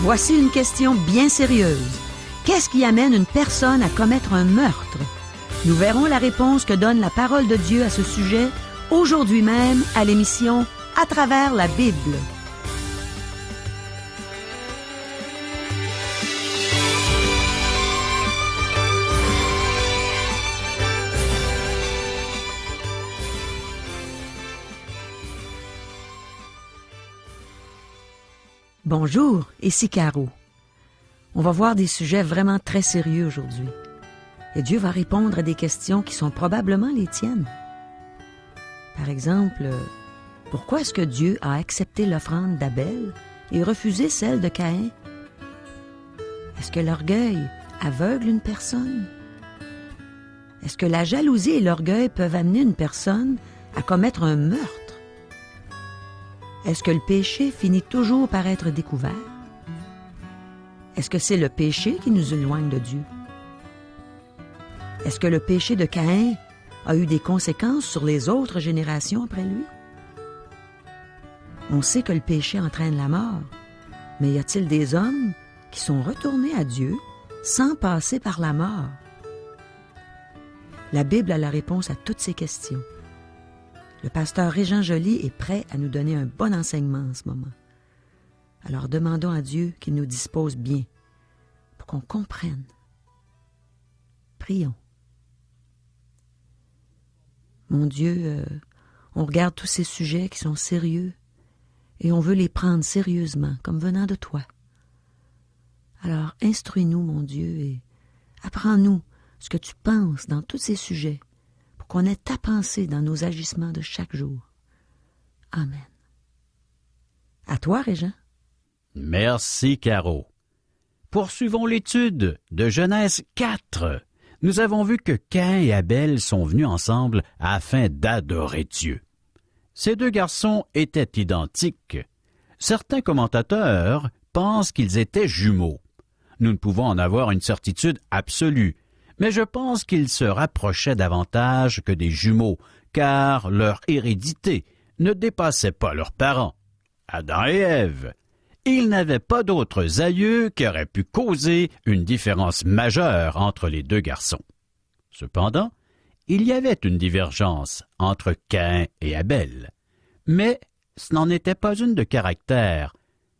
Voici une question bien sérieuse. Qu'est-ce qui amène une personne à commettre un meurtre? Nous verrons la réponse que donne la parole de Dieu à ce sujet aujourd'hui même à l'émission À travers la Bible. Bonjour, ici Caro. On va voir des sujets vraiment très sérieux aujourd'hui. Et Dieu va répondre à des questions qui sont probablement les tiennes. Par exemple, pourquoi est-ce que Dieu a accepté l'offrande d'Abel et refusé celle de Caïn? Est-ce que l'orgueil aveugle une personne? Est-ce que la jalousie et l'orgueil peuvent amener une personne à commettre un meurtre? Est-ce que le péché finit toujours par être découvert? Est-ce que c'est le péché qui nous éloigne de Dieu? Est-ce que le péché de Caïn a eu des conséquences sur les autres générations après lui? On sait que le péché entraîne la mort, mais y a-t-il des hommes qui sont retournés à Dieu sans passer par la mort? La Bible a la réponse à toutes ces questions. Le pasteur Régent Joly est prêt à nous donner un bon enseignement en ce moment. Alors demandons à Dieu qu'il nous dispose bien pour qu'on comprenne. Prions. Mon Dieu, on regarde tous ces sujets qui sont sérieux et on veut les prendre sérieusement comme venant de toi. Alors instruis-nous, mon Dieu, et apprends-nous ce que tu penses dans tous ces sujets, qu'on ait ta pensée dans nos agissements de chaque jour. Amen. À toi, Régent. Merci, Caro. Poursuivons l'étude de Genèse 4. Nous avons vu que Caïn et Abel sont venus ensemble afin d'adorer Dieu. Ces deux garçons étaient identiques. Certains commentateurs pensent qu'ils étaient jumeaux. Nous ne pouvons en avoir une certitude absolue, mais je pense qu'ils se rapprochaient davantage que des jumeaux, car leur hérédité ne dépassait pas leurs parents, Adam et Ève. Ils n'avaient pas d'autres aïeux qui auraient pu causer une différence majeure entre les deux garçons. Cependant, il y avait une divergence entre Caïn et Abel, mais ce n'en était pas une de caractère,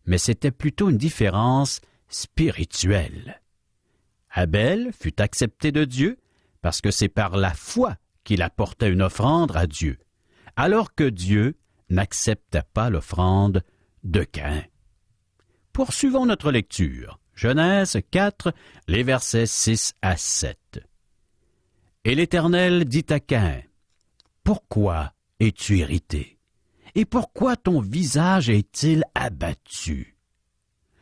mais c'était plutôt une différence spirituelle. Abel fut accepté de Dieu parce que c'est par la foi qu'il apportait une offrande à Dieu, alors que Dieu n'acceptait pas l'offrande de Caïn. Poursuivons notre lecture. Genèse 4, les versets 6 à 7. Et l'Éternel dit à Caïn, « Pourquoi es-tu irrité? Et pourquoi ton visage est-il abattu?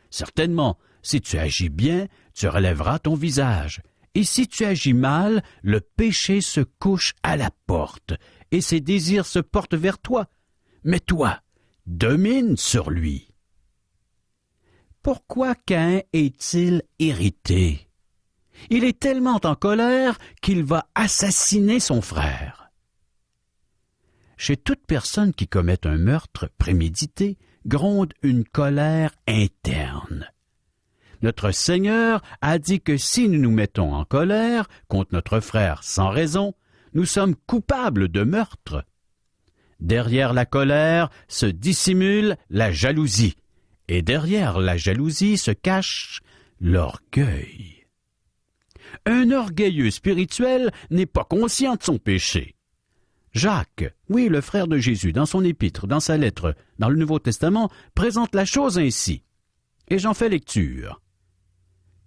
Certainement, si tu agis bien, tu relèveras ton visage. Et si tu agis mal, le péché se couche à la porte, et ses désirs se portent vers toi. Mais toi, domine sur lui. » Pourquoi Caïn est-il irrité? Il est tellement en colère qu'il va assassiner son frère. Chez toute personne qui commet un meurtre prémédité, gronde une colère interne. Notre Seigneur a dit que si nous nous mettons en colère contre notre frère sans raison, nous sommes coupables de meurtre. Derrière la colère se dissimule la jalousie, et derrière la jalousie se cache l'orgueil. Un orgueilleux spirituel n'est pas conscient de son péché. Jacques, oui, le frère de Jésus, dans son épître, dans sa lettre, dans le Nouveau Testament, présente la chose ainsi. Et j'en fais lecture.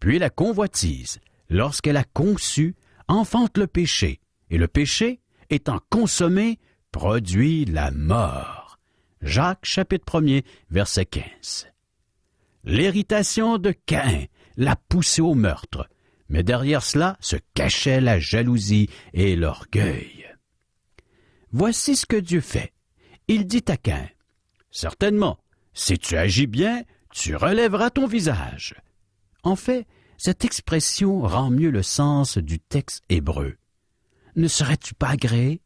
Puis la convoitise, lorsqu'elle a conçu, enfante le péché, et le péché, étant consommé, produit la mort. Jacques, chapitre 1er, verset 15. L'irritation de Caïn l'a poussé au meurtre, mais derrière cela se cachait la jalousie et l'orgueil. Voici ce que Dieu fait. Il dit à Caïn, « Certainement, si tu agis bien, tu relèveras ton visage. » En fait, cette expression rend mieux le sens du texte hébreu. Ne serais-tu pas agréé?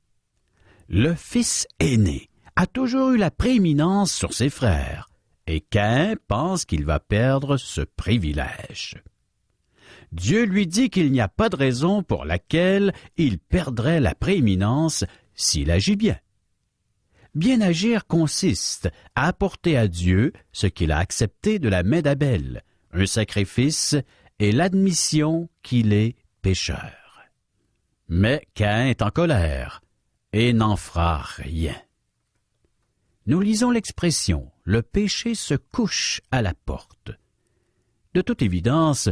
Le fils aîné a toujours eu la prééminence sur ses frères, et Caïn pense qu'il va perdre ce privilège. Dieu lui dit qu'il n'y a pas de raison pour laquelle il perdrait la prééminence s'il agit bien. Bien agir consiste à apporter à Dieu ce qu'il a accepté de la main d'Abel, un sacrifice et l'admission qu'il est pécheur. Mais Caïn est en colère et n'en fera rien. Nous lisons l'expression « le péché se couche à la porte ». De toute évidence,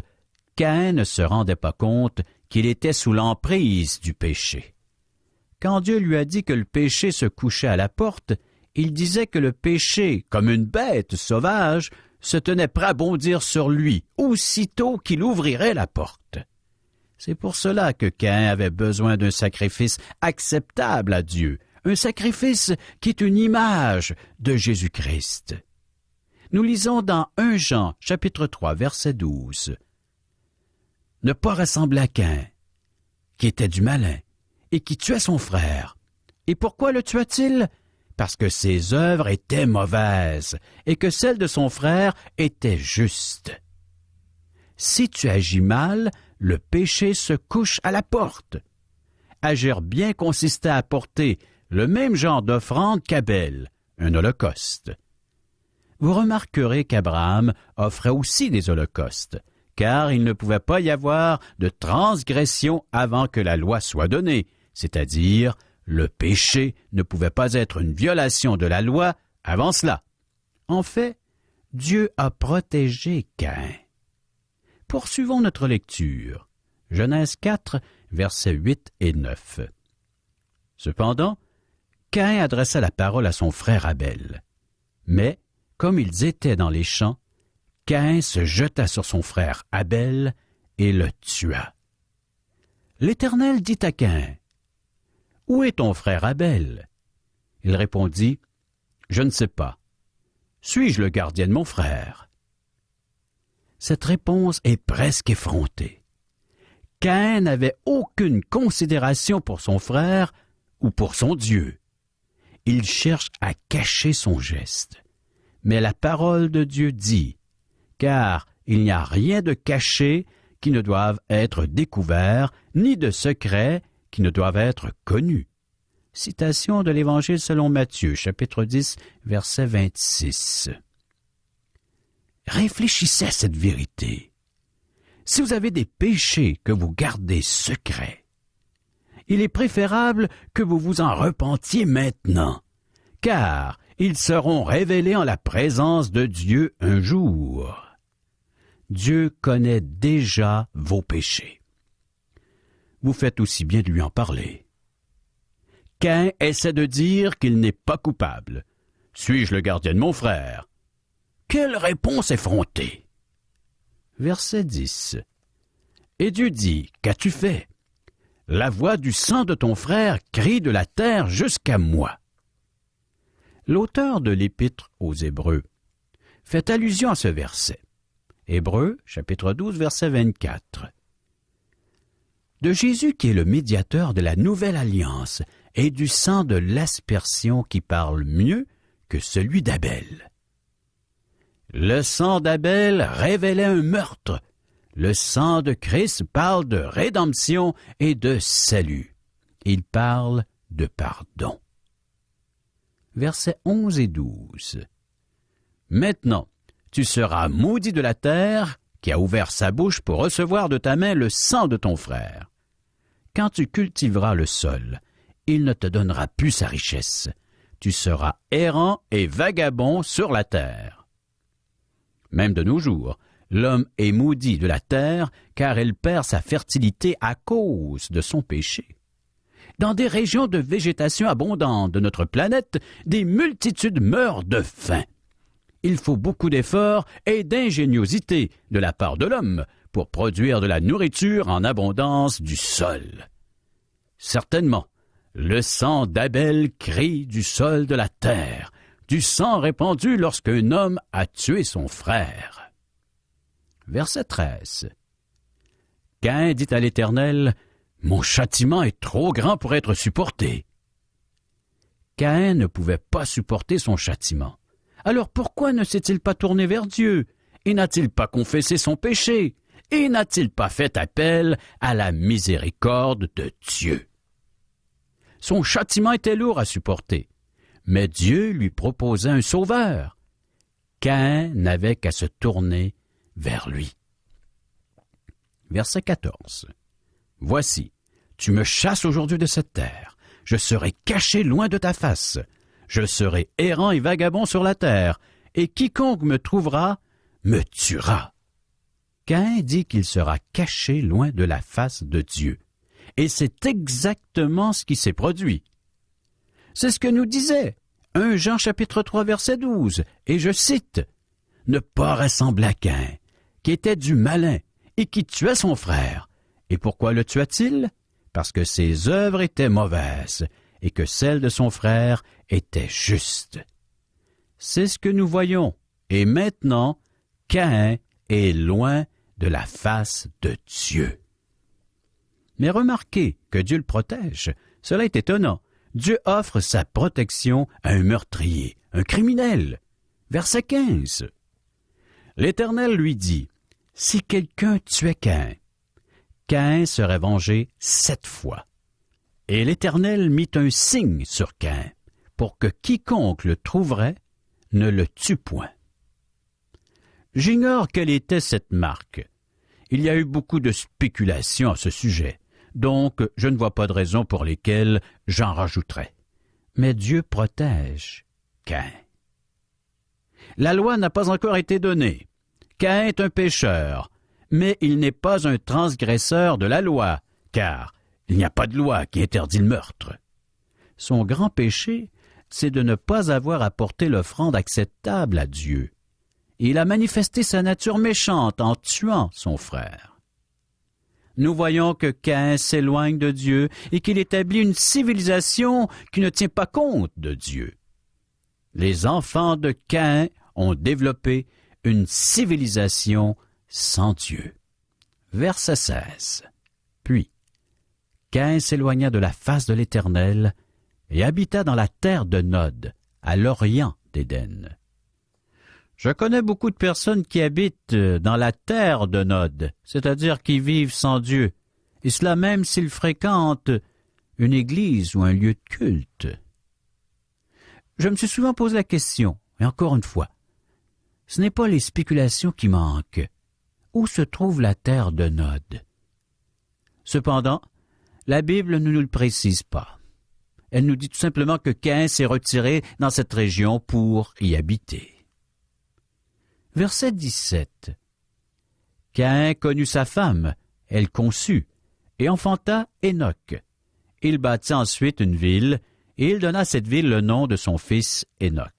Caïn ne se rendait pas compte qu'il était sous l'emprise du péché. Quand Dieu lui a dit que le péché se couchait à la porte, il disait que le péché, comme une bête sauvage, se tenait prêt à bondir sur lui aussitôt qu'il ouvrirait la porte. C'est pour cela que Caïn avait besoin d'un sacrifice acceptable à Dieu, un sacrifice qui est une image de Jésus-Christ. Nous lisons dans 1 Jean, chapitre 3, verset 12. « Ne pas ressembler à Caïn, qui était du malin, et qui tuait son frère. Et pourquoi le tua-t-il? Parce que ses œuvres étaient mauvaises, et que celles de son frère étaient justes. Si tu agis mal, le péché se couche à la porte. » Agir bien consistait à apporter le même genre d'offrande qu'Abel, un holocauste. Vous remarquerez qu'Abraham offrait aussi des holocaustes, car il ne pouvait pas y avoir de transgression avant que la loi soit donnée, c'est-à-dire le péché ne pouvait pas être une violation de la loi avant cela. En fait, Dieu a protégé Caïn. Poursuivons notre lecture. Genèse 4, versets 8 et 9. Cependant, Caïn adressa la parole à son frère Abel. Mais, comme ils étaient dans les champs, Caïn se jeta sur son frère Abel et le tua. L'Éternel dit à Caïn, « Où est ton frère Abel? » Il répondit, « Je ne sais pas. Suis-je le gardien de mon frère? » Cette réponse est presque effrontée. Caïn n'avait aucune considération pour son frère ou pour son Dieu. Il cherche à cacher son geste. Mais la parole de Dieu dit, « Car il n'y a rien de caché qui ne doive être découvert, ni de secret qui ne doivent être connus. » Citation de l'Évangile selon Matthieu, chapitre 10, verset 26. Réfléchissez à cette vérité. Si vous avez des péchés que vous gardez secrets, il est préférable que vous vous en repentiez maintenant, car ils seront révélés en la présence de Dieu un jour. Dieu connaît déjà vos péchés. Vous faites aussi bien de lui en parler. Caïn essaie de dire qu'il n'est pas coupable. « Suis-je le gardien de mon frère? » Quelle réponse effrontée! Verset 10. Et Dieu dit, « Qu'as-tu fait? La voix du sang de ton frère crie de la terre jusqu'à moi. » L'auteur de l'Épître aux Hébreux fait allusion à ce verset. Hébreux, chapitre 12, verset 24. De Jésus qui est le médiateur de la nouvelle alliance et du sang de l'aspersion qui parle mieux que celui d'Abel. Le sang d'Abel révélait un meurtre. Le sang de Christ parle de rédemption et de salut. Il parle de pardon. Versets 11 et 12. Maintenant, tu seras maudit de la terre qui a ouvert sa bouche pour recevoir de ta main le sang de ton frère. Quand tu cultiveras le sol, il ne te donnera plus sa richesse. Tu seras errant et vagabond sur la terre. Même de nos jours, l'homme est maudit de la terre car elle perd sa fertilité à cause de son péché. Dans des régions de végétation abondante de notre planète, des multitudes meurent de faim. Il faut beaucoup d'efforts et d'ingéniosité de la part de l'homme pour produire de la nourriture en abondance du sol. Certainement, le sang d'Abel crie du sol de la terre, du sang répandu lorsqu'un homme a tué son frère. Verset 13. Caïn dit à l'Éternel, « Mon châtiment est trop grand pour être supporté. » Caïn ne pouvait pas supporter son châtiment. Alors pourquoi ne s'est-il pas tourné vers Dieu? Et n'a-t-il pas confessé son péché? Et n'a-t-il pas fait appel à la miséricorde de Dieu? Son châtiment était lourd à supporter, mais Dieu lui proposait un sauveur. Caïn n'avait qu'à se tourner vers lui. Verset 14. Voici, tu me chasses aujourd'hui de cette terre. Je serai caché loin de ta face. Je serai errant et vagabond sur la terre, et quiconque me trouvera me tuera. Caïn dit qu'il sera caché loin de la face de Dieu. Et c'est exactement ce qui s'est produit. C'est ce que nous disait 1 Jean chapitre 3 verset 12, et je cite, « Ne pas ressembler à Caïn, qui était du malin et qui tuait son frère. Et pourquoi le tua-t-il? Parce que ses œuvres étaient mauvaises et que celles de son frère étaient justes. » C'est ce que nous voyons, et maintenant, Caïn est loin de la face de Dieu. Mais remarquez que Dieu le protège. Cela est étonnant. Dieu offre sa protection à un meurtrier, un criminel. Verset 15. L'Éternel lui dit, « Si quelqu'un tuait Caïn, Caïn serait vengé 7 fois. Et l'Éternel mit un signe sur Caïn, pour que quiconque le trouverait ne le tue point. » J'ignore quelle était cette marque. Il y a eu beaucoup de spéculations à ce sujet, donc je ne vois pas de raison pour lesquelles j'en rajouterai. Mais Dieu protège Caïn. La loi n'a pas encore été donnée. Caïn est un pécheur, mais il n'est pas un transgresseur de la loi, car il n'y a pas de loi qui interdit le meurtre. Son grand péché, c'est de ne pas avoir apporté l'offrande acceptable à Dieu. Il a manifesté sa nature méchante en tuant son frère. Nous voyons que Caïn s'éloigne de Dieu et qu'il établit une civilisation qui ne tient pas compte de Dieu. Les enfants de Caïn ont développé une civilisation sans Dieu. Verset 16. Puis, Caïn s'éloigna de la face de l'Éternel et habita dans la terre de Nod, à l'orient d'Éden. Je connais beaucoup de personnes qui habitent dans la terre de Nod, c'est-à-dire qui vivent sans Dieu, et cela même s'ils fréquentent une église ou un lieu de culte. Je me suis souvent posé la question, et encore une fois, ce n'est pas les spéculations qui manquent. Où se trouve la terre de Nod? Cependant, la Bible ne nous le précise pas. Elle nous dit tout simplement que Caïn s'est retiré dans cette région pour y habiter. Verset 17. Caïn connut sa femme, elle conçut, et enfanta Hénoc. Il bâtit ensuite une ville, et il donna à cette ville le nom de son fils Hénoc.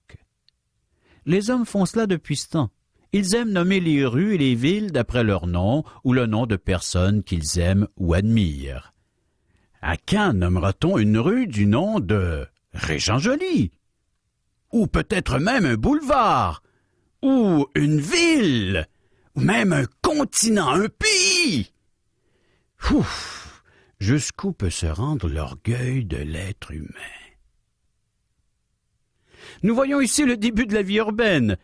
Les hommes font cela depuis ce temps. Ils aiment nommer les rues et les villes d'après leur nom ou le nom de personnes qu'ils aiment ou admirent. À quand nommera-t-on une rue du nom de Régent-Joly? Ou peut-être même un boulevard? Ou une ville? Ou même un continent, un pays? Ouf! Jusqu'où peut se rendre l'orgueil de l'être humain? Nous voyons ici le début de la vie urbaine.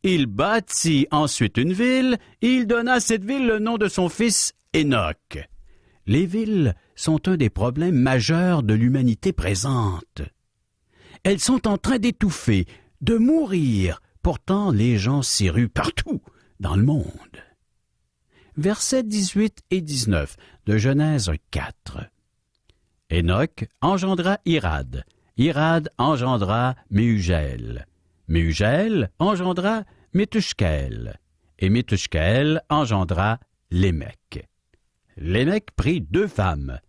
Il bâtit ensuite une ville, et il donna à cette ville le nom de son fils Hénoc. Les villes sont un des problèmes majeurs de l'humanité présente. Elles sont en train d'étouffer, de mourir. Pourtant, les gens s'y ruent partout dans le monde. Versets 18 et 19 de Genèse 4. Hénoc engendra Irad. Irad engendra Méhujaël. Méhujaël engendra Métushkaël. Et Métushkaël engendra Lémec. Lémec prit 2 femmes.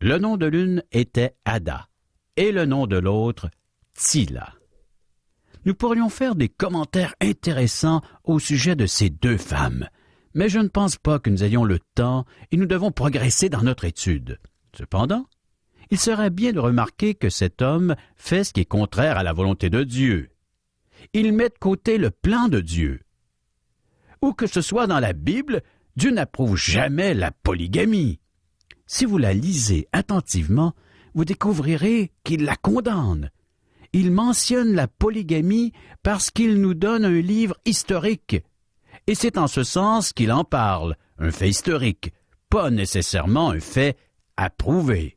Le nom de l'une était Ada, et le nom de l'autre Tsila. Nous pourrions faire des commentaires intéressants au sujet de ces 2 femmes, mais je ne pense pas que nous ayons le temps et nous devons progresser dans notre étude. Cependant, il serait bien de remarquer que cet homme fait ce qui est contraire à la volonté de Dieu. Il met de côté le plan de Dieu. Où que ce soit dans la Bible, Dieu n'approuve jamais la polygamie. Si vous la lisez attentivement, vous découvrirez qu'il la condamne. il mentionne la polygamie parce qu'il nous donne un livre historique. Et c'est en ce sens qu'il en parle, un fait historique, pas nécessairement un fait approuvé.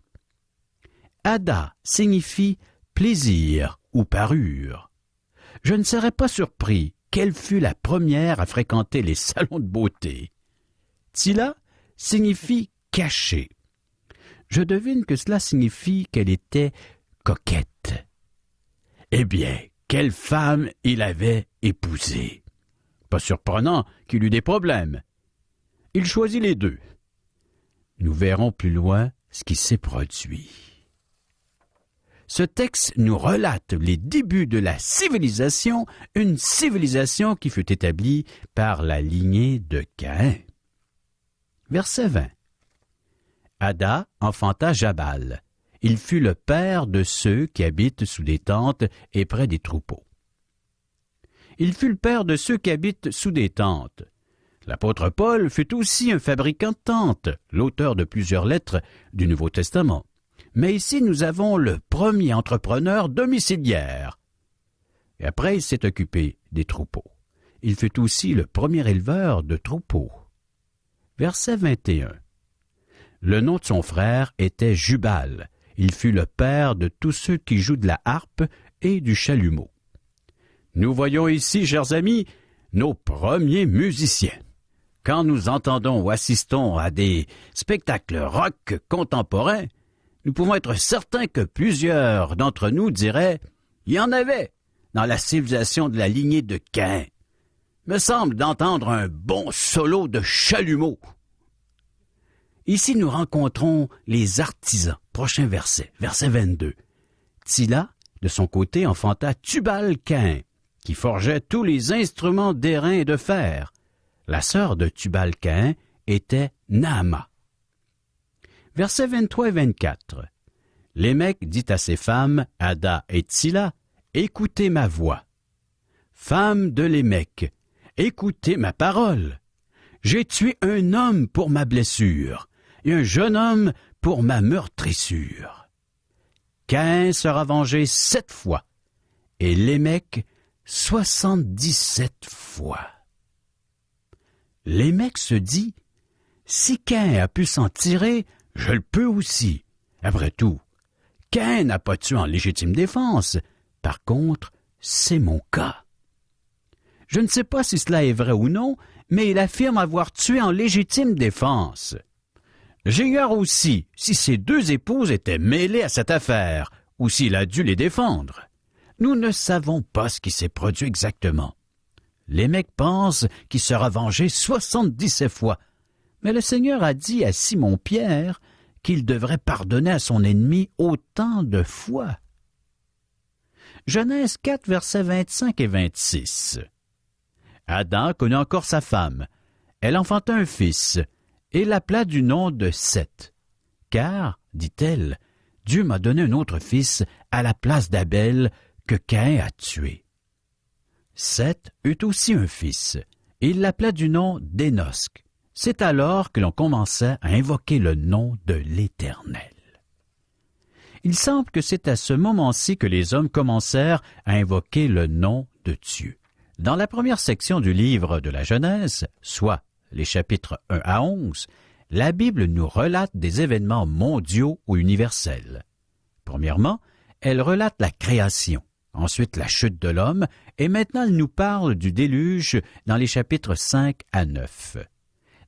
Ada signifie plaisir ou parure. Je ne serais pas surpris qu'elle fût la première à fréquenter les salons de beauté. Tila signifie cacher. Je devine que cela signifie qu'elle était coquette. Eh bien, quelle femme il avait épousée! Pas surprenant qu'il eût des problèmes. Il choisit les deux. Nous verrons plus loin ce qui s'est produit. Ce texte nous relate les débuts de la civilisation, une civilisation qui fut établie par la lignée de Caïn. Verset 20. Ada enfanta Jabal. Il fut le père de ceux qui habitent sous des tentes et près des troupeaux. Il fut le père de ceux qui habitent sous des tentes. L'apôtre Paul fut aussi un fabricant de tentes, l'auteur de plusieurs lettres du Nouveau Testament. Mais ici, nous avons le premier entrepreneur domiciliaire. Et après, il s'est occupé des troupeaux. Il fut aussi le premier éleveur de troupeaux. Verset 21. Le nom de son frère était Jubal. Il fut le père de tous ceux qui jouent de la harpe et du chalumeau. Nous voyons ici, chers amis, nos premiers musiciens. Quand nous entendons ou assistons à des spectacles rock contemporains, nous pouvons être certains que plusieurs d'entre nous diraient « Il y en avait dans la civilisation de la lignée de Caïn. Me semble d'entendre un bon solo de chalumeau. » Ici, nous rencontrons les artisans. Prochain verset, verset 22. Tila, de son côté, enfanta Tubal-Caïn, qui forgeait tous les instruments d'airain et de fer. La sœur de Tubal-Caïn était Naama. Versets 23 et 24. Lémec dit à ses femmes, Ada et Tila, « Écoutez ma voix. Femmes de Lémec, écoutez ma parole. J'ai tué un homme pour ma blessure, et un jeune homme pour ma meurtrissure. Caïn sera vengé 7 fois, et Lémec 77 fois. » Lémec se dit, « Si Caïn a pu s'en tirer, je le peux aussi. Après tout, Caïn n'a pas tué en légitime défense. Par contre, c'est mon cas. » Je ne sais pas si cela est vrai ou non, mais il affirme avoir tué en légitime défense. J'ignore aussi si ses 2 épouses étaient mêlées à cette affaire, ou s'il a dû les défendre. Nous ne savons pas ce qui s'est produit exactement. Lémec pense qu'il sera vengé 77 fois, mais le Seigneur a dit à Simon-Pierre qu'il devrait pardonner à son ennemi autant de fois. Genèse 4, versets 25 et 26. Adam connut encore sa femme. Elle enfanta un fils, et l'appela du nom de Seth. Car, dit-elle, Dieu m'a donné un autre fils à la place d'Abel que Caïn a tué. Seth eut aussi un fils, et il l'appela du nom d'Énosque. C'est alors que l'on commença à invoquer le nom de l'Éternel. Il semble que c'est à ce moment-ci que les hommes commencèrent à invoquer le nom de Dieu. Dans la première section du livre de la Genèse, soit les chapitres 1 à 11, la Bible nous relate des événements mondiaux ou universels. Premièrement, elle relate la création, ensuite la chute de l'homme, et maintenant elle nous parle du déluge dans les chapitres 5 à 9.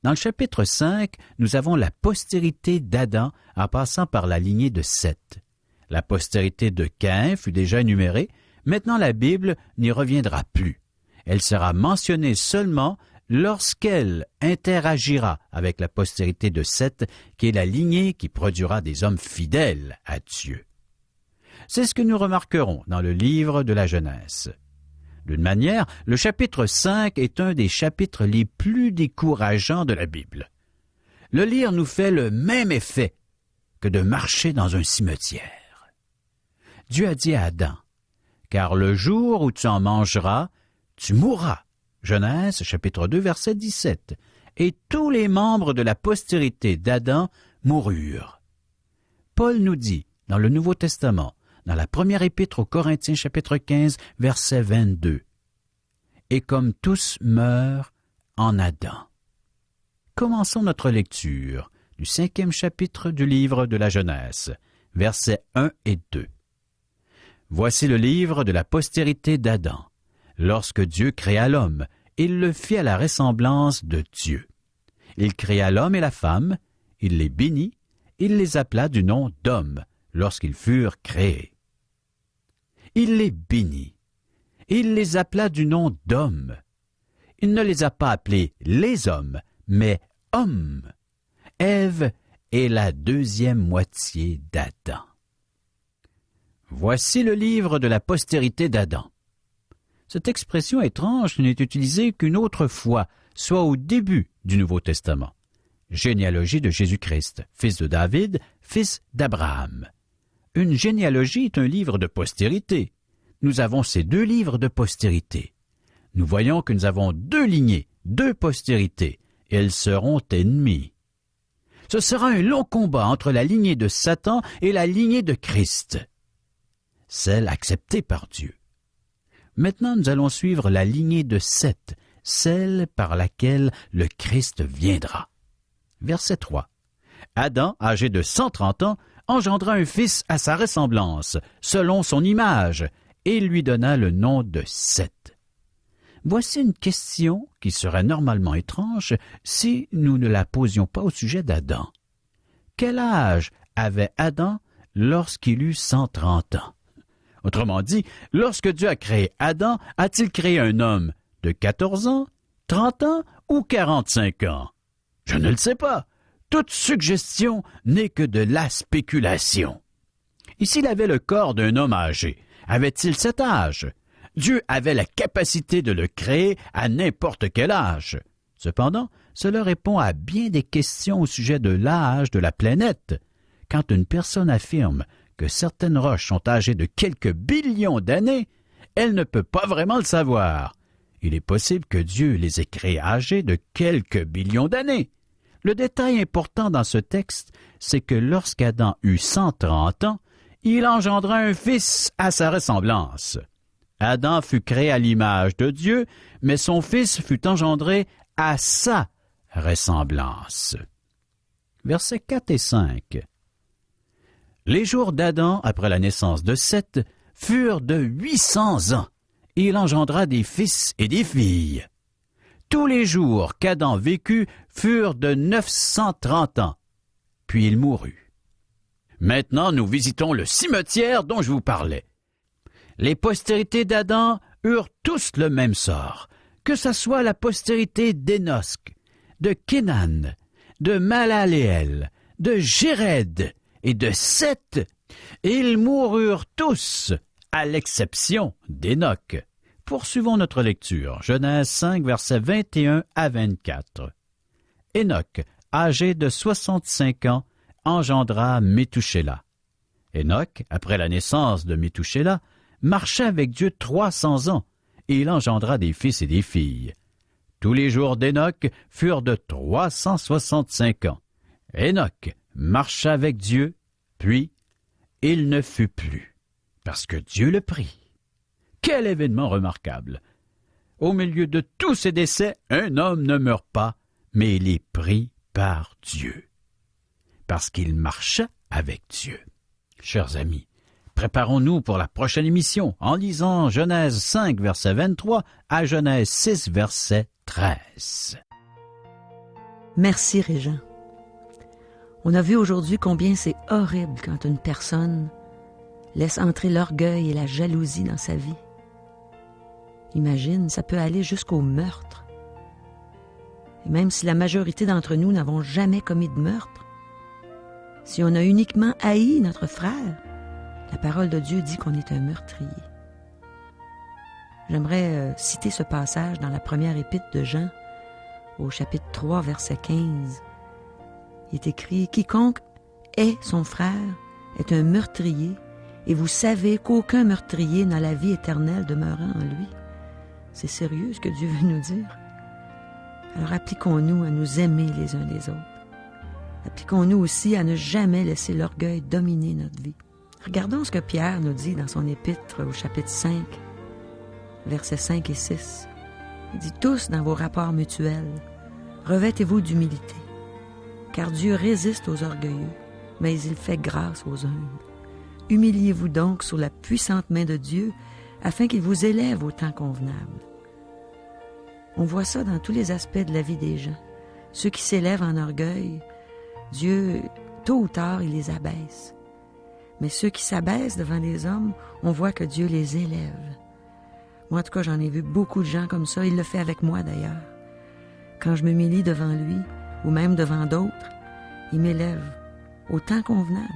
Dans le chapitre 5, nous avons la postérité d'Adam en passant par la lignée de Seth. La postérité de Caïn fut déjà énumérée, maintenant la Bible n'y reviendra plus. Elle sera mentionnée seulement lorsqu'elle interagira avec la postérité de Seth, qui est la lignée qui produira des hommes fidèles à Dieu. C'est ce que nous remarquerons dans le livre de la Genèse. D'une manière, le chapitre 5 est un des chapitres les plus décourageants de la Bible. Le lire nous fait le même effet que de marcher dans un cimetière. Dieu a dit à Adam, « Car le jour où tu en mangeras, tu mourras. » Genèse, chapitre 2, verset 17. Et tous les membres de la postérité d'Adam moururent. Paul nous dit, dans le Nouveau Testament, dans la première épître aux Corinthiens, chapitre 15, verset 22. « Et comme tous meurent en Adam. » Commençons notre lecture du 5e chapitre du livre de la Genèse, versets 1 et 2. Voici le livre de la postérité d'Adam. Lorsque Dieu créa l'homme, il le fit à la ressemblance de Dieu. Il créa l'homme et la femme, il les bénit, il les appela du nom d'hommes lorsqu'ils furent créés. Il les bénit, il les appela du nom d'hommes. Il ne les a pas appelés les hommes, mais hommes. Ève est la deuxième moitié d'Adam. Voici le livre de la postérité d'Adam. Cette expression étrange n'est utilisée qu'une autre fois, soit au début du Nouveau Testament. Généalogie de Jésus-Christ, fils de David, fils d'Abraham. Une généalogie est un livre de postérité. Nous avons ces deux livres de postérité. Nous voyons que nous avons deux lignées, deux postérités. Elles seront ennemies. Ce sera un long combat entre la lignée de Satan et la lignée de Christ, celle acceptée par Dieu. Maintenant, nous allons suivre la lignée de Seth, celle par laquelle le Christ viendra. Verset 3. Adam, âgé de 130 ans, engendra un fils à sa ressemblance, selon son image, et lui donna le nom de Seth. Voici une question qui serait normalement étrange si nous ne la posions pas au sujet d'Adam. Quel âge avait Adam lorsqu'il eut 130 ans? Autrement dit, lorsque Dieu a créé Adam, a-t-il créé un homme de 14 ans, 30 ans ou 45 ans? Je ne le sais pas. Toute suggestion n'est que de la spéculation. Et s'il avait le corps d'un homme âgé, avait-il cet âge? Dieu avait la capacité de le créer à n'importe quel âge. Cependant, cela répond à bien des questions au sujet de l'âge de la planète. Quand une personne affirme que certaines roches sont âgées de quelques billions d'années, elle ne peut pas vraiment le savoir. Il est possible que Dieu les ait créées âgées de quelques billions d'années. Le détail important dans ce texte, c'est que lorsqu'Adam eut 130 ans, il engendra un fils à sa ressemblance. Adam fut créé à l'image de Dieu, mais son fils fut engendré à sa ressemblance. Versets 4 et 5. Les jours d'Adam, après la naissance de Seth, furent de 800 ans, et il engendra des fils et des filles. Tous les jours qu'Adam vécut furent de 930 ans, puis il mourut. Maintenant, nous visitons le cimetière dont je vous parlais. Les postérités d'Adam eurent tous le même sort, que ce soit la postérité d'Énos, de Kénan, de Malaléel, de Jéred et de Seth. Ils moururent tous, à l'exception d'Énoch. Poursuivons notre lecture. Genèse 5, versets 21 à 24. Énoch, âgé de 65 ans, engendra Métouchéla. Énoch, après la naissance de Métouchéla, marcha avec Dieu 300 ans, et il engendra des fils et des filles. Tous les jours d'Énoch furent de 365 ans. Énoch marcha avec Dieu, puis il ne fut plus, parce que Dieu le prit. Quel événement remarquable! Au milieu de tous ces décès, un homme ne meurt pas, mais il est pris par Dieu, parce qu'il marcha avec Dieu. Chers amis, préparons-nous pour la prochaine émission en lisant Genèse 5, verset 23 à Genèse 6, verset 13. Merci, Régent. On a vu aujourd'hui combien c'est horrible quand une personne laisse entrer l'orgueil et la jalousie dans sa vie. Imagine, ça peut aller jusqu'au meurtre. Et même si la majorité d'entre nous n'avons jamais commis de meurtre, si on a uniquement haï notre frère, la parole de Dieu dit qu'on est un meurtrier. J'aimerais citer ce passage dans la première épître de Jean, au chapitre 3, verset 15. Il est écrit « Quiconque est son frère est un meurtrier, et vous savez qu'aucun meurtrier n'a la vie éternelle demeurant en lui. » C'est sérieux ce que Dieu veut nous dire. Alors appliquons-nous à nous aimer les uns les autres. Appliquons-nous aussi à ne jamais laisser l'orgueil dominer notre vie. Regardons ce que Pierre nous dit dans son épître au chapitre 5, versets 5 et 6. Il dit « Tous dans vos rapports mutuels, revêtez-vous d'humilité, car Dieu résiste aux orgueilleux, mais il fait grâce aux humbles. Humiliez-vous donc sous la puissante main de Dieu, afin qu'il vous élève au temps convenable. » On voit ça dans tous les aspects de la vie des gens. Ceux qui s'élèvent en orgueil, Dieu, tôt ou tard, il les abaisse. Mais ceux qui s'abaissent devant les hommes, on voit que Dieu les élève. Moi, en tout cas, j'en ai vu beaucoup de gens comme ça. Il le fait avec moi, d'ailleurs. Quand je m'humilie devant lui, ou même devant d'autres, il m'élève au temps convenable.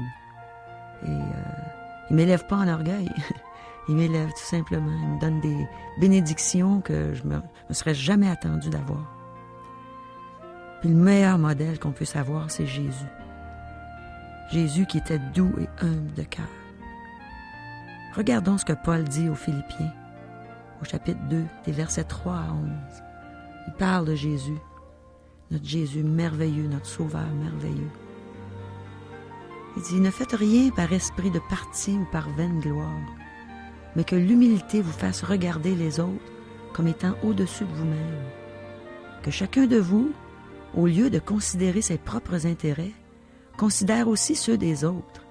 Et il m'élève pas en orgueil. Il m'élève tout simplement. Il me donne des bénédictions que je me serais jamais attendu d'avoir. Puis le meilleur modèle qu'on puisse avoir, c'est Jésus. Jésus qui était doux et humble de cœur. Regardons ce que Paul dit aux Philippiens, au chapitre 2, des versets 3 à 11. Il parle de Jésus, notre Jésus merveilleux, notre Sauveur merveilleux. Il dit, « Ne faites rien par esprit de parti ou par vaine gloire, mais que l'humilité vous fasse regarder les autres comme étant au-dessus de vous-même. Que chacun de vous, au lieu de considérer ses propres intérêts, considère aussi ceux des autres.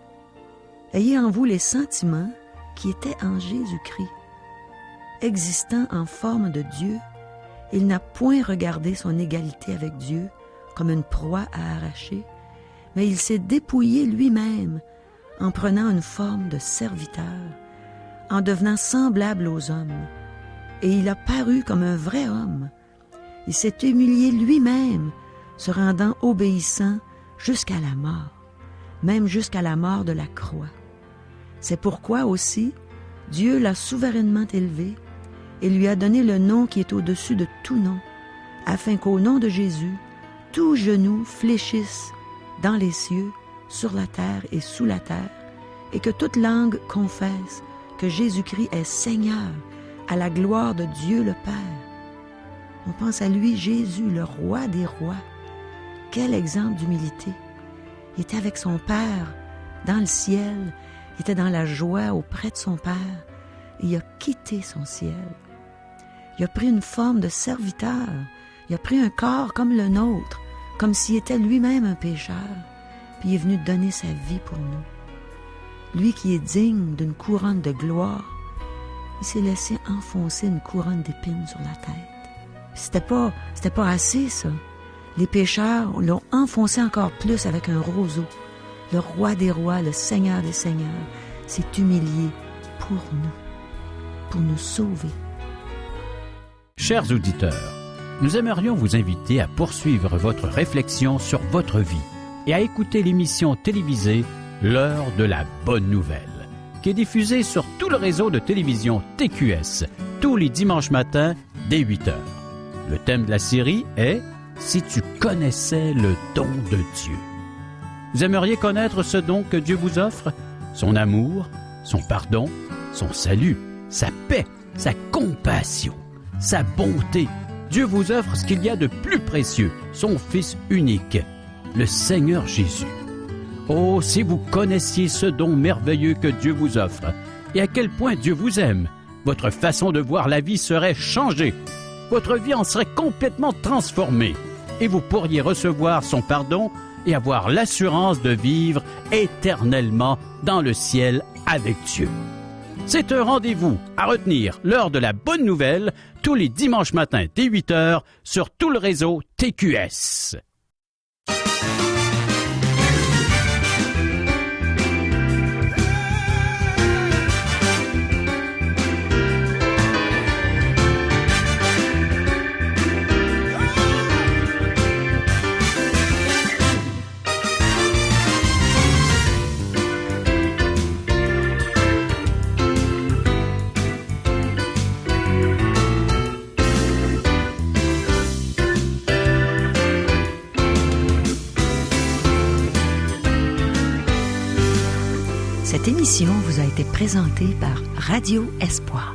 Ayez en vous les sentiments qui étaient en Jésus-Christ. Existant en forme de Dieu, il n'a point regardé son égalité avec Dieu comme une proie à arracher, mais il s'est dépouillé lui-même en prenant une forme de serviteur, en devenant semblable aux hommes, et il a paru comme un vrai homme. Il s'est humilié lui-même, se rendant obéissant jusqu'à la mort, même jusqu'à la mort de la croix. C'est pourquoi aussi Dieu l'a souverainement élevé et lui a donné le nom qui est au-dessus de tout nom, afin qu'au nom de Jésus, tout genou fléchisse dans les cieux, sur la terre et sous la terre, et que toute langue confesse que Jésus-Christ est Seigneur, à la gloire de Dieu le Père. On pense à lui, Jésus, le roi des rois. Quel exemple d'humilité! Il était avec son Père dans le ciel, il était dans la joie auprès de son Père, et il a quitté son ciel. Il a pris une forme de serviteur, il a pris un corps comme le nôtre, comme s'il était lui-même un pécheur, puis il est venu donner sa vie pour nous. Lui qui est digne d'une couronne de gloire, il s'est laissé enfoncer une couronne d'épines sur la tête. C'était pas assez, ça. Les pécheurs l'ont enfoncé encore plus avec un roseau. Le roi des rois, le Seigneur des seigneurs, s'est humilié pour nous sauver. Chers auditeurs, nous aimerions vous inviter à poursuivre votre réflexion sur votre vie et à écouter l'émission télévisée L'heure de la bonne nouvelle, qui est diffusée sur tout le réseau de télévision TQS, tous les dimanches matins dès 8 heures. Le thème de la série est « Si tu connaissais le don de Dieu ». Vous aimeriez connaître ce don que Dieu vous offre? Son amour, son pardon, son salut, sa paix, sa compassion, sa bonté. Dieu vous offre ce qu'il y a de plus précieux, son Fils unique, le Seigneur Jésus. Oh, si vous connaissiez ce don merveilleux que Dieu vous offre, et à quel point Dieu vous aime, votre façon de voir la vie serait changée. Votre vie en serait complètement transformée, et vous pourriez recevoir son pardon et avoir l'assurance de vivre éternellement dans le ciel avec Dieu. C'est un rendez-vous à retenir, l'heure de la bonne nouvelle, tous les dimanches matins dès 8 heures sur tout le réseau TQS. Cette émission vous a été présentée par Radio Espoir.